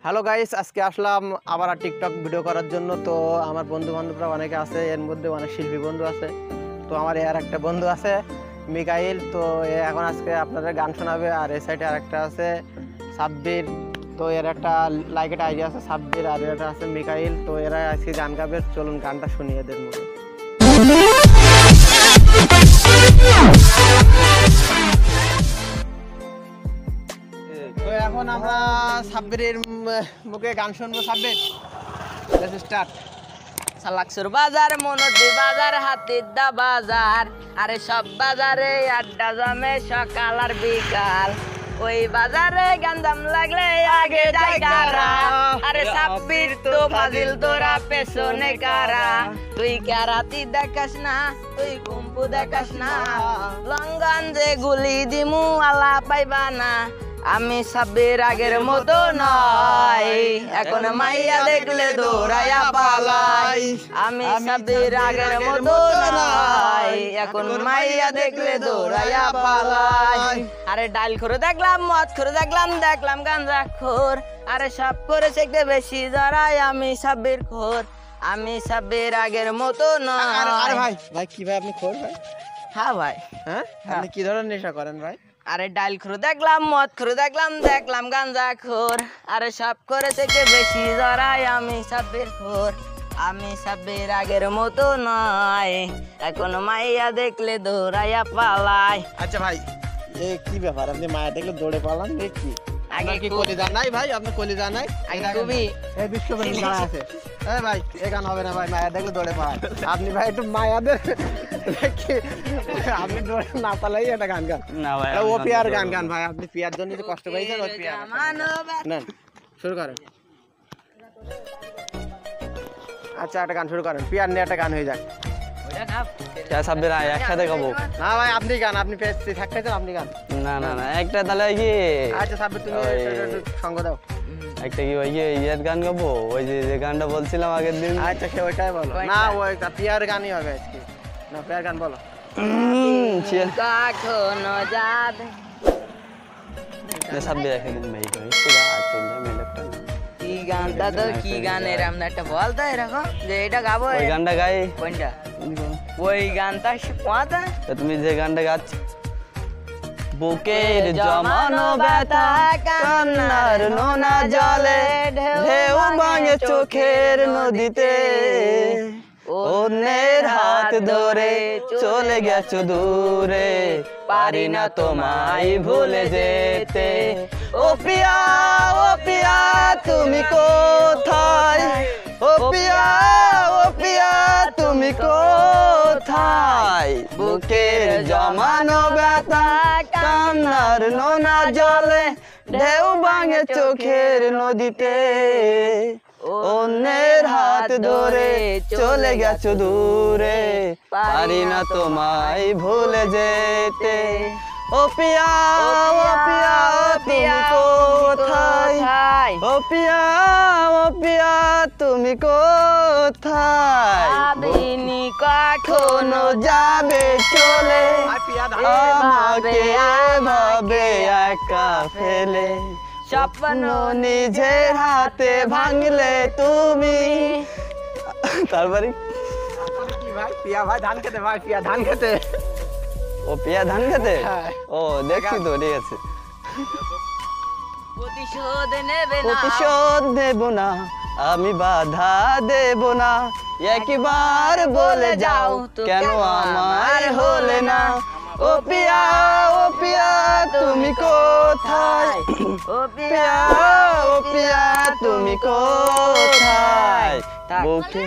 Hello guys, আজকে আসলাম আবার TikTok video করার জন্য। তো আমার বন্ধু বান্ধবরা অনেকে আছে, এর মধ্যে অনেক শিল্পী বন্ধু আছে। তো আমার এর একটা বন্ধু আছে মিকাইল, তো এ এখন আজকে আপনাদের গান শোনাবে। আর এই সাইডে আর একটা আছে সাব্বির, তো এর একটা লাইকের আইডিয়া আছে সাব্বির, আর এটা আছে মিকাইল। তো এরা আজকে গান গাবে, চলুন গানটা শুনি এদের মুখে। তো এখন আমরা সাব্বিরের মুখে গান শুনবো। Sabbir, let's start. সালাকসুর বাজার, মনদি বাজার, হাতিদা বাজার, আরে সব বাজারে আড্ডা জমে সকাল আর বিকাল। ওই বাজারে গাঞ্জাম লাগলে আগে যায় কারা, আরে সাব্বির তো ফাজিল তোরা পেছনে কারা। তুই কারাতি দেখাস না, তুই কুম্পু দেখাস না, লঙ্গন যে গুলি দিমু আলা পাইবা না। আমি সাব্বির আগের মতো নয়, এখন মাইয়া দেখলে দৌড়াইয়া পালাই। আমি সাব্বির আগের মতো নয়, এখন মাইয়া দেখলে দৌড়াইয়া পালাই। আরে ডাইল করে দেখলাম, মদ করে দেখলাম, দেখলাম গাঞ্জা খোর, আরে সব করে শিখতে বেশি জড়াই। আমি সাব্বির খোর, আমি সাব্বির আগের মতো নয়। আরে ভাই ভাই কি ভাই আপনি খোর ভাই? হ্যাঁ ভাই। হ্যাঁ, আপনি কি ধরনের নেশা করেন ভাই? আরে ডাইল খোর দেখলাম, মদ খোর দেখলাম, দেখলাম গাঞ্জা খোর, আরে সব করে থেকে বেশি জড়াই। আমি সাব্বির খোর, আমি সাব্বির আগের মতো নয়, এখন মাইয়া দেখলে দৌড়াইয়া পালাই। আচ্ছা ভাই, এ কি ব্যাপার, আপনি মায়া দেখলে দৌড়ে পালান কি? আগে কি কলিজা নাই ভাই? আপনি কলিজা নাই? আগে খুবই এই বিশ্বব্যাপী গান আছে। এই ভাই, এই গান হবে না ভাই, মায়া দেখলে দৌড়ে পালান। আপনি ভাই একটু মায়াদের দেখি, আপনি দৌড়ে না পালাই এটা গান গান না ভাই। ও পিয়ার গান গান ভাই, আপনি পিয়ার জন্য যে কষ্ট পাইছেন, ও পিয়ার নেন, শুরু করেন। আচ্ছা একটা গান শুরু করেন, পিয়ার নিয়ে একটা গান হয়ে যাক। সাব্বির একসাথে গাবো। না ভাই আপনি গান, আপনি পেয়েছি থাকতেছেন, আপনি গান। না না না, একটা তাহলে কি আচ্ছা সাব্বির তুমি একটু সঙ্গ দাও। একটা কি ওই ইয়ের গান গাবো, ওই যে গানটা বলছিলাম আগের দিন। আচ্ছা সে ওইটাই বলো না, ওই পিয়ার গানই হবে আজকে। না পিয়ার গান বলো। কখনো যাবে সাব্বির একদিন মেয়ে করি কি গানটা, তো কি গানের আমরা একটা বলতো এরকম যে এটা গাবো, ওই গানটা গাই। কোনটা? ওই গানটা কোনটা? তুমি যে গানটা গাচ্ছ, বুকের জমানো ব্যথা কান্নার নোনা জলে ঢেউ ভাঙে চোখের নদীতে, অন্যের হাত ধরে চলে গেছো দূরে, পারি না তোমায় ভুলে যেতে। ও পিয়া, ও পিয়া তুমি কোথায়? ও পিয়া, ও পিয়া তুমি কোথায়? বুকের জমানো ব্যথা কান্নার নোনা জলে ঢেউ ভাঙে চোখের নদীতে, অন্যের হাত ধরে চলে গেছো দূরে, পারি না তোমায় ভুলে যেতে। ও পিয়া, ও পিয়া তুমি কোথায়? ও পিয়া, ও পিয়া তুমি কোথায়? ভাবিনি কখনো যাবে চলে আমাকে এভাবে একা ফেলে, স্বপ্ন নিজের হাতে ভাঙলে তুমি। তারপরে কি ভাই? পিয়া ভাই ধান খেতে, ভাই পিয়া ধান খেতে। ও পিয়া ধান খেতে? হ্যাঁ। ও দেখছি তো, ঠিক আছে। প্রতিশোধ নেবে না, প্রতিশোধ নেব না, আমি বাধা দেব না, একবার বলে যাও কেন আমার হলে না। ও পিয়া, ও পিয়া তুমি কোথায়? ও পিয়া, ও পিয়া তুমি কোথায়? বুকে